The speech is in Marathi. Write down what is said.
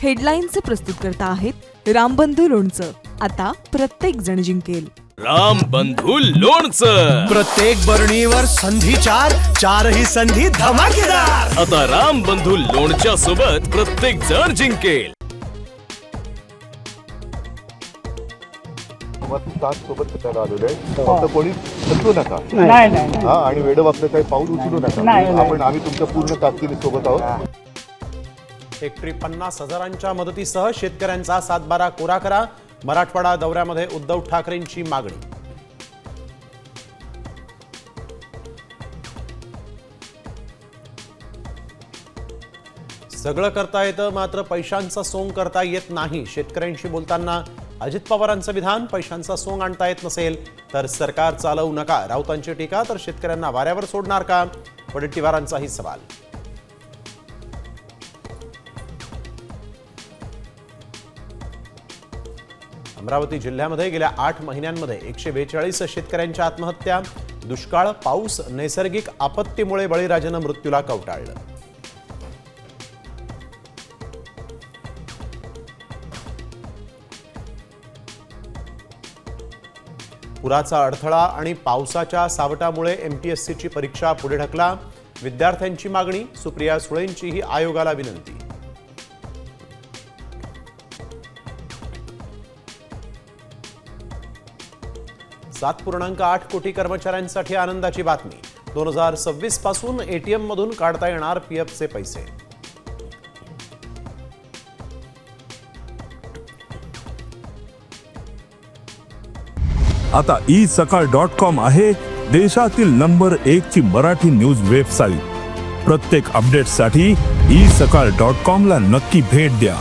हेडलाईनचे प्रस्तुतकर्ता आहेत रामबंधू लोणचं. आता प्रत्येक जण जिंकेल. रामबंधू लोणचं. प्रत्येक बरणीवर संधी चारही संधी धमाकेदार. आता रामबंधू लोणच्या सोबत प्रत्येक जण जिंकेल. सोबत त्याला आलेलो आहे. फक्त कोणी हसू नका नाही. हा, आणि वेड वागणं काही पाऊल उचलू नका. आम्ही तुमच्या पूर्ण ताकदीने सोबत आहोत. हेक्टरी 50,000च्या मदतीसह शेतकऱ्यांचा 7-12 कोरा करा. मराठवाडा दौऱ्यामध्ये उद्धव ठाकरेंची मागणी. सगळं करता येतं, मात्र पैशांचा सोंग करता येत नाही. शेतकऱ्यांशी बोलताना अजित पवारांचं विधान. पैशांचा सोंग आणता येत नसेल तर सरकार चालवू नका. राऊतांची टीका. तर शेतकऱ्यांना वाऱ्यावर सोडणार का? वडेट्टीवारांचाही सवाल. अमरावती जिल्ह्यामध्ये गेल्या 8 महिन्यांमध्ये 142 शेतकऱ्यांच्या आत्महत्या. दुष्काळ, पाऊस, नैसर्गिक आपत्तीमुळे बळीराजानं मृत्यूला कवटाळलं. पुराचा अडथळा आणि पावसाच्या सावटामुळे एमपीएससीची परीक्षा पुढे ढकला. विद्यार्थ्यांची मागणी. सुप्रिया सुळेंचीही आयोगाला विनंती. 7.8 कोटी कर्मचाऱ्यांसाठी आनंदाची बातमी. 2026 पासून एटीएम मधून काढता येणार पीएफचे पैसे. आता isakal.com आहे देशातील नंबर 1 ची मराठी न्यूज वेबसाईट. प्रत्येक अपडेटसाठी isakal.com ला नक्की भेट द्या.